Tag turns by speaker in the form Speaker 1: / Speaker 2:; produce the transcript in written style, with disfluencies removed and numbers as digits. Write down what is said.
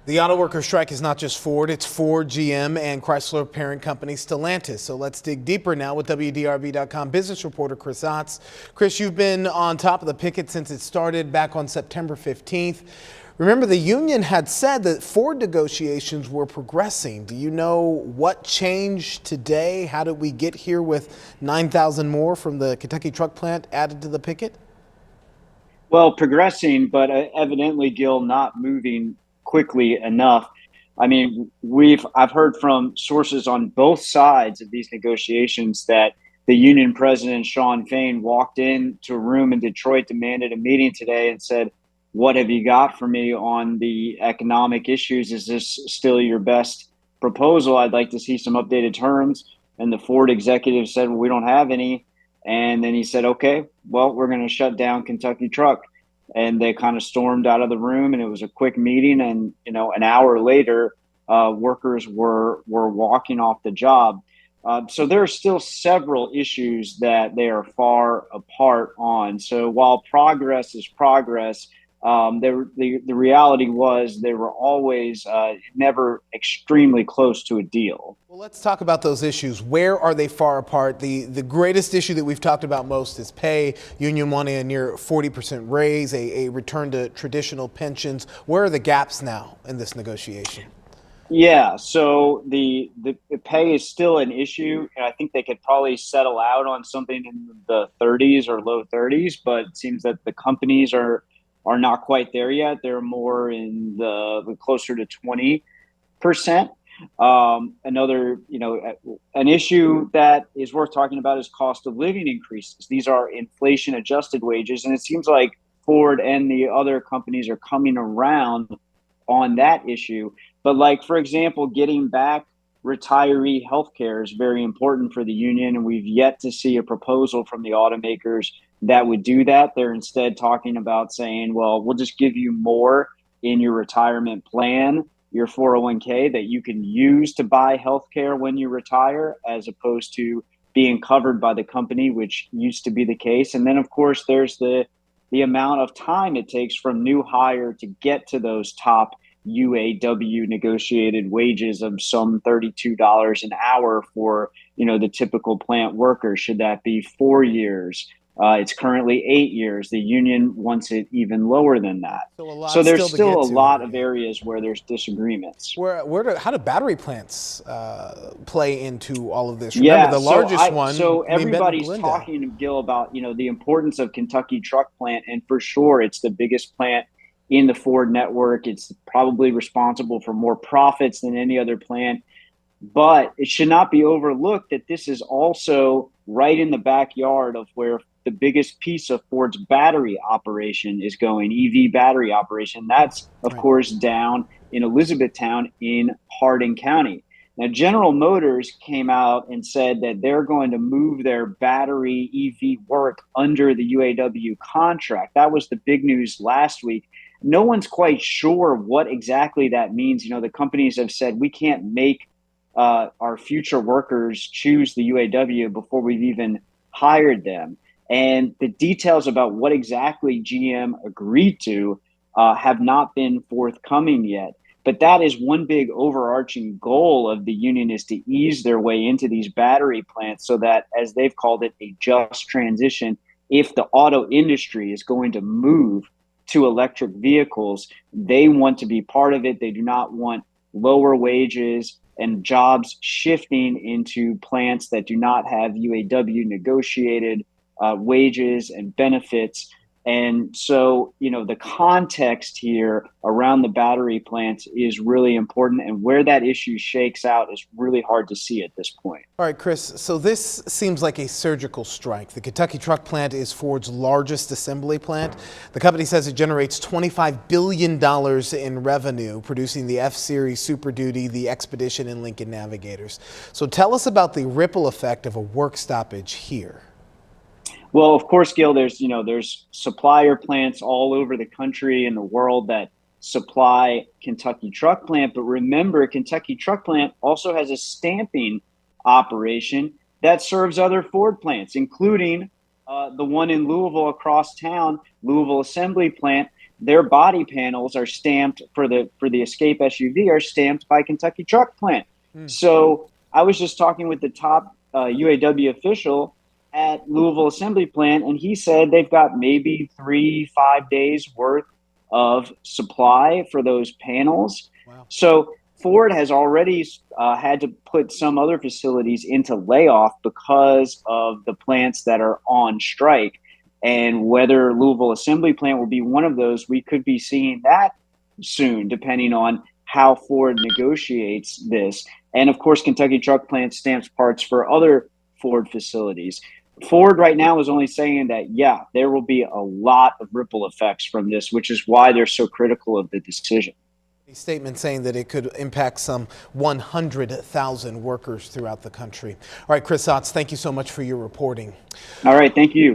Speaker 1: The auto worker strike is not just Ford, it's Ford, GM, and Chrysler parent company Stellantis. So let's dig deeper now with WDRB.com business reporter Chris Otts. Chris, you've been on top of the picket since it started back on September 15th. Remember, the union had said that Ford negotiations were progressing. Do you know what changed today? How did we get here with 9,000 more from the Kentucky truck plant added to the picket?
Speaker 2: Well, progressing, but evidently, Gil, not moving quickly enough. I mean, I've heard from sources on both sides of these negotiations that the union president, Shawn Fain, walked into a room in Detroit, demanded a meeting today, and said, "What have you got for me on the economic issues? Is this still your best proposal? I'd like to see some updated terms." And the Ford executive said, "Well, we don't have any." And then he said, "Okay, well, we're going to shut down Kentucky Truck." And they kind of stormed out of the room, and it was a quick meeting. And an hour later, workers were walking off the job. So there are still several issues that they are far apart on. So while progress is progress, the reality was they were always never extremely close to a deal.
Speaker 1: Well, let's talk about those issues. Where are they far apart? The greatest issue that we've talked about most is pay. Union wanting a near 40% raise, a return to traditional pensions. Where are the gaps now in this negotiation?
Speaker 2: Yeah, so the pay is still an issue, and I think they could probably settle out on something in the 30s or low 30s, but it seems that the companies are not quite there yet. They're more in the closer to 20%. Another, an issue that is worth talking about is cost of living increases. These are inflation adjusted wages, and it seems like Ford and the other companies are coming around on that issue. But like, for example, getting back retiree health care is very important for the union, and we've yet to see a proposal from the automakers that would do that. They're instead talking about saying, well, we'll just give you more in your retirement plan, your 401k, that you can use to buy health care when you retire, as opposed to being covered by the company, which used to be the case. And then, of course, there's the amount of time it takes from new hire to get to those top UAW negotiated wages of some $32 an hour for, the typical plant worker. Should that be 4 years? It's currently 8 years. The union wants it even lower than that.
Speaker 1: So a
Speaker 2: So
Speaker 1: lot
Speaker 2: there's
Speaker 1: still to
Speaker 2: still
Speaker 1: get
Speaker 2: a
Speaker 1: to here.
Speaker 2: lot of
Speaker 1: Yeah.
Speaker 2: areas where there's disagreements.
Speaker 1: How do battery plants play into all of this? Remember,
Speaker 2: Yeah,
Speaker 1: the largest one
Speaker 2: so
Speaker 1: being Benton
Speaker 2: everybody's
Speaker 1: Glendale.
Speaker 2: talking, Gil, about the importance of Kentucky Truck Plant, and for sure it's the biggest plant in the Ford network. It's probably responsible for more profits than any other plant, but it should not be overlooked that this is also right in the backyard of where the biggest piece of Ford's battery operation is going, EV battery operation. That's, of
Speaker 1: Right.
Speaker 2: course, down in Elizabethtown in Hardin County. Now, General Motors came out and said that they're going to move their battery EV work under the UAW contract. That was the big news last week. No one's quite sure what exactly that means. The companies have said we can't make our future workers choose the UAW before we've even hired them. And the details about what exactly GM agreed to have not been forthcoming yet. But that is one big overarching goal of the union, is to ease their way into these battery plants so that, as they've called it, a just transition. If the auto industry is going to move to electric vehicles, they want to be part of it. They do not want lower wages and jobs shifting into plants that do not have UAW negotiated wages and benefits. And so, the context here around the battery plants is really important. And where that issue shakes out is really hard to see at this point.
Speaker 1: All right, Chris, so this seems like a surgical strike. The Kentucky truck plant is Ford's largest assembly plant. The company says it generates $25 billion in revenue, producing the F-Series Super Duty, the Expedition, and Lincoln Navigators. So tell us about the ripple effect of a work stoppage here.
Speaker 2: Well, of course, Gil, there's supplier plants all over the country and the world that supply Kentucky Truck Plant. But remember, Kentucky Truck Plant also has a stamping operation that serves other Ford plants, including the one in Louisville across town, Louisville Assembly Plant. their body panels are stamped for the Escape SUV are stamped by Kentucky Truck Plant. So I was just talking with the top UAW official at Louisville Assembly Plant, and he said they've got maybe 3-5 days worth of supply for those panels.
Speaker 1: Wow.
Speaker 2: So Ford has already had to put some other facilities into layoff because of the plants that are on strike. And whether Louisville Assembly Plant will be one of those, we could be seeing that soon, depending on how Ford negotiates this. And of course, Kentucky Truck Plant stamps parts for other Ford facilities. Ford right now is only saying that, yeah, there will be a lot of ripple effects from this, which is why they're so critical of the decision.
Speaker 1: A statement saying that it could impact some 100,000 workers throughout the country. All right, Chris Otts, thank you so much for your reporting.
Speaker 2: All right, thank you.